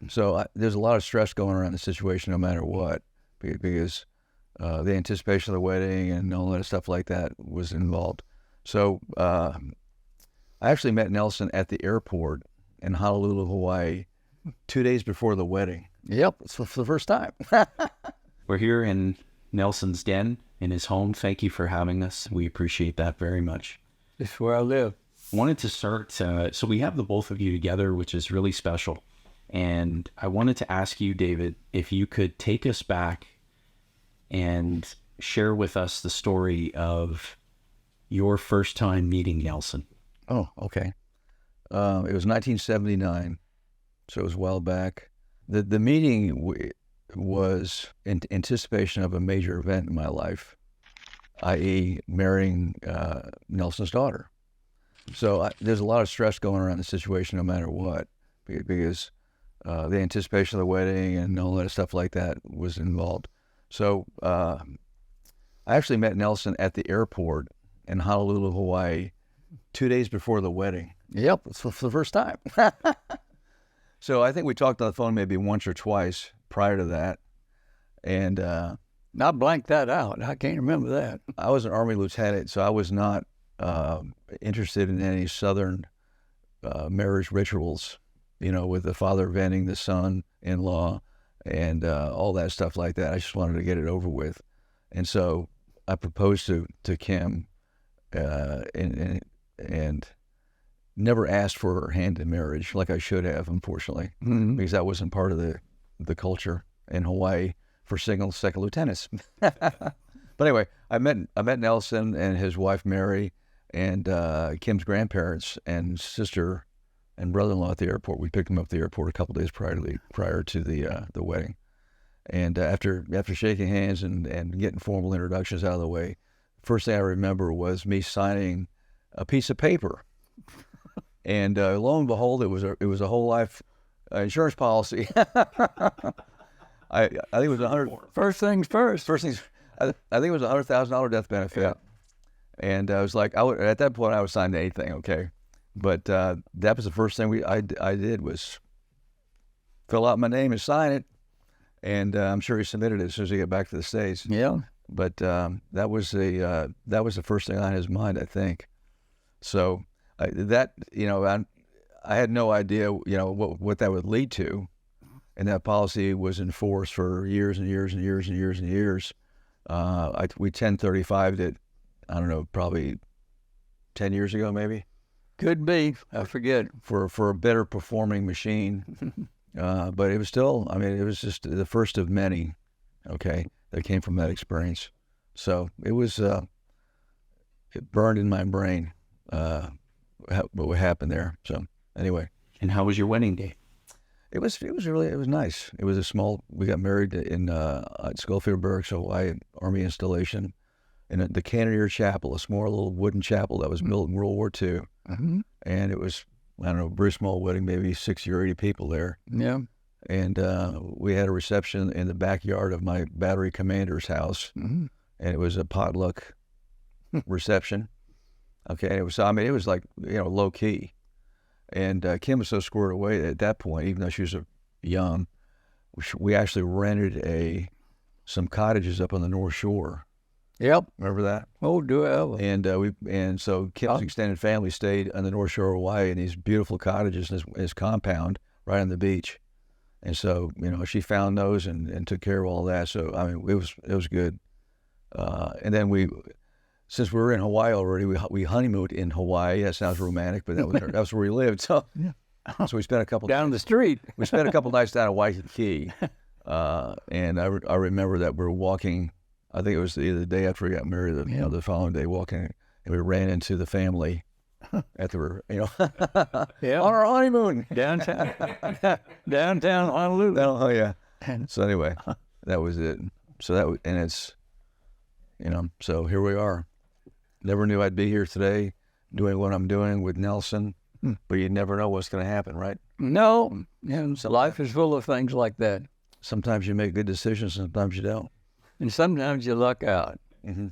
So there's a lot of stress going around the situation no matter what, because the anticipation of the wedding and all that stuff like that was involved. So I actually met Nelson at the airport in Honolulu, Hawaii, 2 days before the wedding. Yep, it's for the first time. We're here in Nelson's den in his home. Thank you for having us. We appreciate that very much. This is where I live. Wanted to start, so we have the both of you together, which is really special. And I wanted to ask you, David, if you could take us back and share with us the story of your first time meeting Nelson. Oh, okay. It was 1979, so it was a while back. The meeting was in anticipation of a major event in my life, i.e. marrying Nelson's daughter. So there's a lot of stress going around the situation no matter what, because the anticipation of the wedding and all that stuff like that was involved. So I actually met Nelson at the airport in Honolulu, Hawaii, 2 days before the wedding. Yep, it's for the first time. So I think we talked on the phone maybe once or twice prior to that. And I blanked that out. I can't remember that. I was an Army lieutenant, so I was not interested in any Southern marriage rituals, with the father venting the son-in-law and all that stuff like that. I just wanted to get it over with. And so I proposed to Kim and never asked for her hand in marriage like I should have, unfortunately, because that wasn't part of the culture in Hawaii for second lieutenants. But anyway, I met Nelson and his wife Mary and Kim's grandparents and sister and brother-in-law at the airport. We picked them up at the airport a couple days prior to the wedding. And after shaking hands and getting formal introductions out of the way, first thing I remember was me signing a piece of paper. And lo and behold, it was a whole life insurance policy. I think it was First things first. I think it was $100,000 death benefit. Yeah. And I was like, at that point I was signed to anything, okay. But that was the first thing I did was fill out my name and sign it. And I'm sure he submitted it as soon as he got back to the States. Yeah. But that was the first thing on his mind, I think. So I had no idea, what that would lead to. And that policy was in force for years and years and years and years and years. We 1035'd it, I don't know, probably 10 years ago, maybe. Could be. I forget. For a better performing machine. But it was still, it was just the first of many, okay, that came from that experience. So it was, it burned in my brain, what happened there. So anyway. And how was your wedding day? It was nice. It was we got married at Schofield Barracks, Hawaii Army installation in the Cannoneer Chapel, a small little wooden chapel that was built in World War II. Mm-hmm. And it was, I don't know, a very small wedding, maybe 60 or 80 people there. Yeah. And we had a reception in the backyard of my battery commander's house. Mm-hmm. And it was a potluck reception. Okay. It was like, low key. And Kim was so squared away at that point, even though she was young, we actually rented some cottages up on the North Shore. Yep. Remember that? Oh, do I ever. And so Kim's extended family stayed on the North Shore of Hawaii in these beautiful cottages in his compound right on the beach. And so, she found those and took care of all that. So, it was good. And then since we were in Hawaii already, we honeymooned in Hawaii. That sounds romantic, but that was where we lived. So, yeah. So we spent a couple down the street. We spent a couple nights down at Waikiki, and I remember that we were walking. I think it was either the day after we got married, the following day, walking, and we ran into the family at the on our honeymoon downtown Honolulu. Oh yeah. So anyway, that was it. So so here we are. Never knew I'd be here today doing what I'm doing with Nelson, but you never know what's going to happen, right? No. And so life is full of things like that. Sometimes you make good decisions, sometimes you don't. And sometimes you luck out. Mm-hmm.